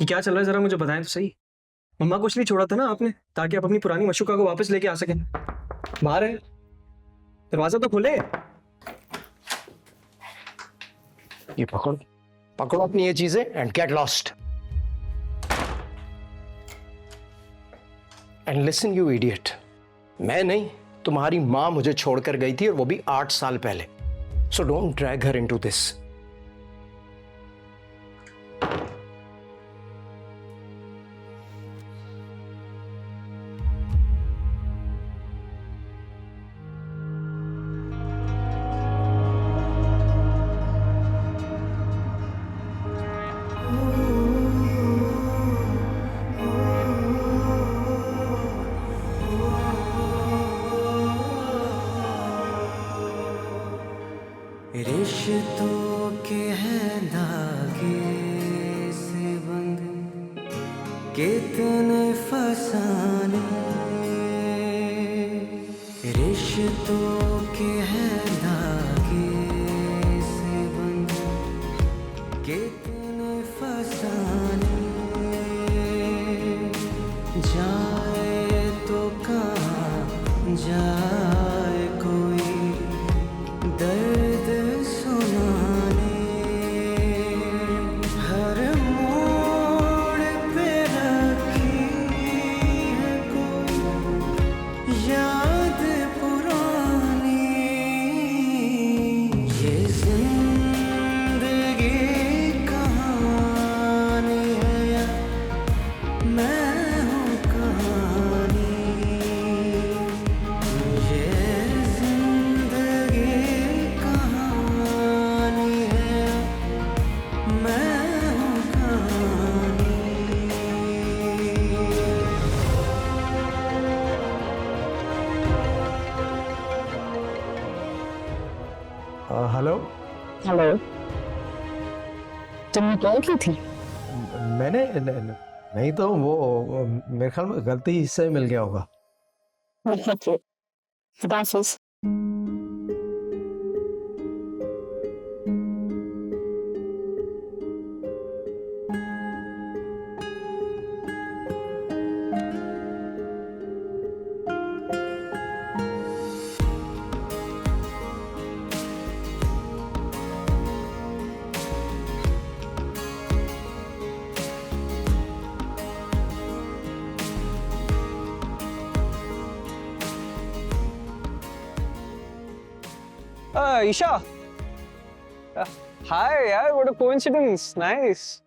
ये क्या चल रहा है, जरा मुझे बताएं तो सही। मम्मा को इसलिए छोड़ा था ना आपने, ताकि आप अपनी पुरानी मशूका को वापस लेके आ सकें। बाहर है, दरवाजा तो खोले। ये पकड़ो, पकड़ो अपनी ये चीजें and get lost. And listen you idiot, मैं नहीं, तुम्हारी मां मुझे छोड़कर गई थी, और वो भी 8 साल पहले। So don't drag her into this. रिश्तों के हैं धागे से बंद कितने फसाने, रिश्तों के हैं धागे से बंद कितने फसाने, जाए तो कहाँ जाए कोई दर्द सुनाने, हर मोड़ पे रखी है कोई याद पुरानी, ये जिंदगी कहानी है या मैं हूँ कहानी, ये जिंदगी कहानी है मैं हूँ कहानी। हेलो। हेलो, तुमने कॉल की थी? मैंने नहीं तो वो मेरे ख्याल में गलती से मिल गया होगा। खुदाफिज। ईशा, हाय यार, what a coincidence, nice.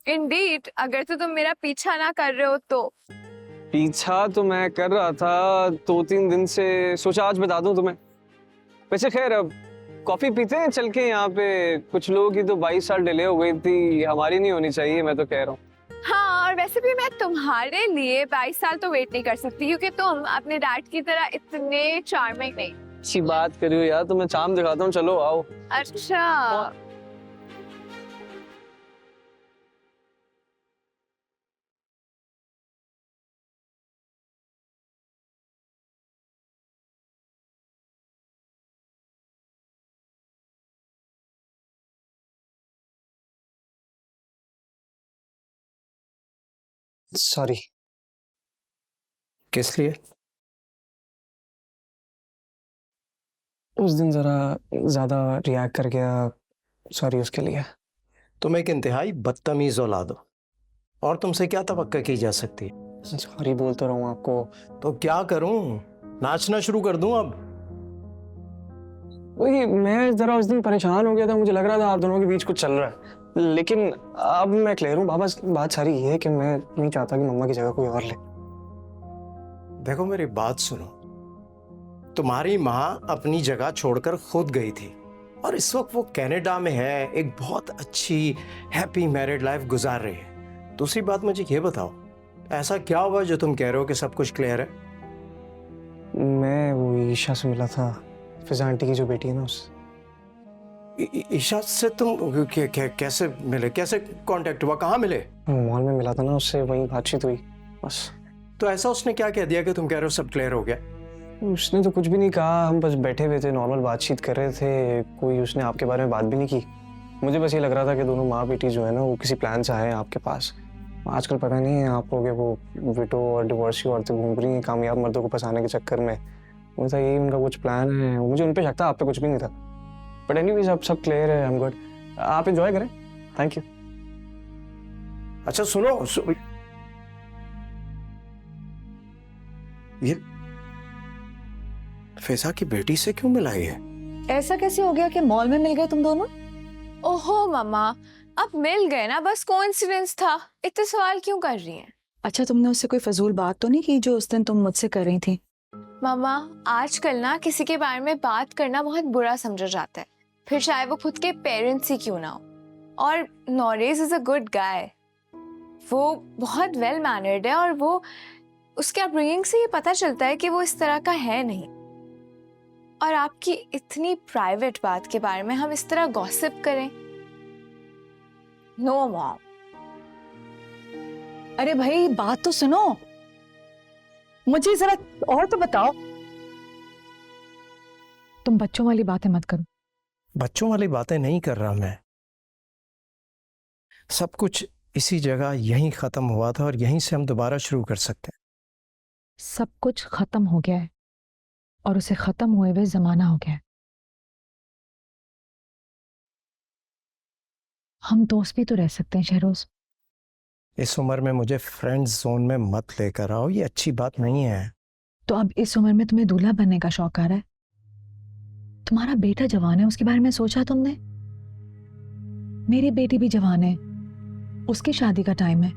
Indeed, अगर तो तुम मेरा पीछा ना कर रहे हो तो। पीछा तो मैं कर रहा था 2-3 दिन से, सोचा आज बता दूं तुम्हें। वैसे खैर, अब कॉफी पीते हैं चल के। यहाँ पे कुछ लोगों की तो 22 साल डिले हो गई थी, हमारी नहीं होनी चाहिए, मैं तो कह रहा हूँ। हाँ, और वैसे भी मैं तुम्हारे लिए 22 साल तो वेट नहीं कर सकती, क्योंकि तुम अपने डैड की तरह इतने चार्मिंग नहीं। अच्छी बात करी हो यार, तुम्हें चाम दिखाता हूँ, चलो आओ। अच्छा, सॉरी। किस लिए? उस दिन जरा ज्यादा रिएक्ट कर गया, सॉरी उसके लिए। तुम एक इंतहाई बदतमीज औलाद हो, और तुमसे क्या तवक्का की जा सकती है? सॉरी बोल तो रहा हूँ आपको। तो क्या करूं, नाचना शुरू कर दूं अब? वही, मैं जरा उस दिन परेशान हो गया था, मुझे लग रहा था आप दोनों के बीच कुछ चल रहा है, लेकिन अब मैं क्लियर हूँ। बाबा, बात सारी ये है कि मैं नहीं चाहता कि मम्मा की जगह कोई और ले। देखो मेरी बात सुनो, तुम्हारी माँ अपनी जगह छोड़कर खुद गई थी, और इस वक्त वो कनाडा में है, एक बहुत अच्छी हैप्पी मैरिड लाइफ गुजार रही है। दूसरी बात, मुझे ये बताओ, ऐसा क्या हुआ जो तुम कह रहे हो कि सब कुछ क्लियर है? मैं वो ईशा से मिला था, फिजा आंटी की जो बेटी है ना, उस ईशा से तुम कैसे मिले, कैसे कांटेक्ट हुआ, कहाँ मिले? मॉल में मिला था ना उससे, वहीं बातचीत हुई बस। तो ऐसा उसने क्या कह दिया कि तुम कह रहे हो सब क्लियर हो गया? उसने तो कुछ भी नहीं कहा, हम बस बैठे हुए थे, नॉर्मल बातचीत कर रहे थे, कोई उसने आपके बारे में बात भी नहीं की। मुझे बस ये लग रहा था कि दोनों माँ बेटी जो है ना वो किसी प्लान से आए हैं आपके पास। आजकल पता नहीं है आप लोग वो विडो और डिवोर्सी औरतें घूम रही हैं कामयाब मर्दों को फंसाने के चक्कर में। मुझे यही उनका कुछ प्लान है, मुझे उन पे शक था, आप पे कुछ भी नहीं था। बट एनीवेज अब सब क्लियर है, आई एम गुड। आप एंजॉय करें, थैंक यू। अच्छा सुनो, ये फैजा की बेटी से क्यों मिलाई है? ऐसा कैसे हो गया कि मॉल में मिल गए तुम दोनों? ओहो मामा, अब मिल गए ना, बस कोइंसिडेंस था। इतने सवाल क्यों कर रही हैं? अच्छा, तुमने उससे कोई फजूल बात तो नहीं की जो उस दिन तुम मुझसे कर रही थी? मामा, आजकल ना किसी के बारे में बात करना बहुत बुरा समझा जाता है, फिर चाहे वो खुद के पेरेंट्स ही क्यों ना हो। और नॉरेज इज अ गुड गाय, वो बहुत वेल मैनर्ड है और वो उसके अपब्रिंगिंग से ये पता चलता है कि वो इस तरह का है नहीं। और आपकी इतनी प्राइवेट बात के बारे में हम इस तरह गॉसिप करें? No mom. अरे भाई बात तो सुनो, मुझे जरा और तो बताओ। तुम बच्चों वाली बातें मत करो। बच्चों वाली बातें नहीं कर रहा मैं। सब कुछ इसी जगह यहीं खत्म हुआ था और यहीं से हम दोबारा शुरू कर सकते हैं। सब कुछ खत्म हो गया है और उसे खत्म हुए हुए जमाना हो गया है। हम दोस्त भी तो रह सकते हैं शहरोज। इस उम्र में मुझे फ्रेंड जोन में मत लेकर आओ, ये अच्छी बात नहीं है। तो अब इस उम्र में तुम्हें दूल्हा बनने का शौक आ रहा है? तुम्हारा बेटा जवान है, उसके बारे में सोचा तुमने? मेरी बेटी भी जवान है, उसकी शादी का टाइम है।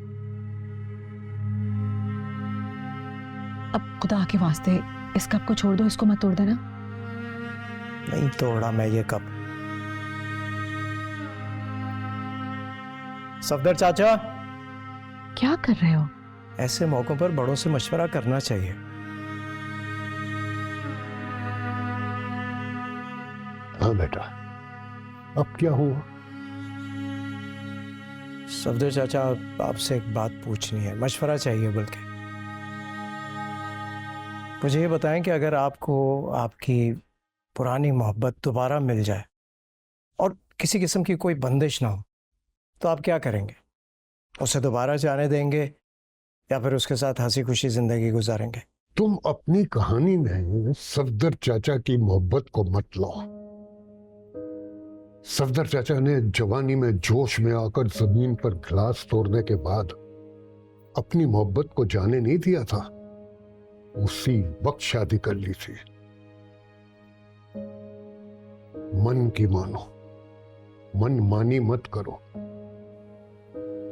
अब खुदा के वास्ते इस कप को छोड़ दो, इसको मत तोड़ देना। नहीं तोड़ा मैं ये कप। सफदर चाचा, क्या कर रहे हो? ऐसे मौकों पर बड़ों से मशवरा करना चाहिए। हाँ बेटा, अब क्या हुआ? सफदर चाचा, आपसे एक बात पूछनी है, मशवरा चाहिए बल्कि। मुझे ये बताएं कि अगर आपको आपकी पुरानी मोहब्बत दोबारा मिल जाए और किसी किस्म की कोई बंदिश ना हो, तो आप क्या करेंगे? उसे दोबारा जाने देंगे या फिर उसके साथ हंसी खुशी जिंदगी गुजारेंगे? तुम अपनी कहानी में सफदर चाचा की मोहब्बत को मत लाओ। सफदर चाचा ने जवानी में जोश में आकर जमीन पर गिलास तोड़ने के बाद अपनी मोहब्बत को जाने नहीं दिया था, उसी वक्त शादी कर ली थी। मन की मानो, मन मानी मत करो।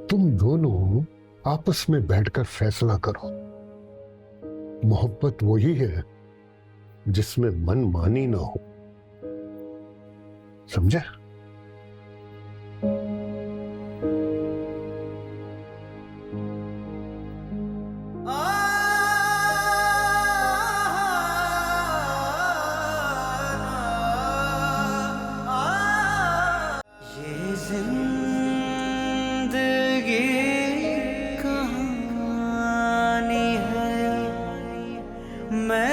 तुम दोनों आपस में बैठकर फैसला करो। मोहब्बत वही है जिसमें मन मानी ना हो, समझे? ये जिंदगी कहानी है, मैं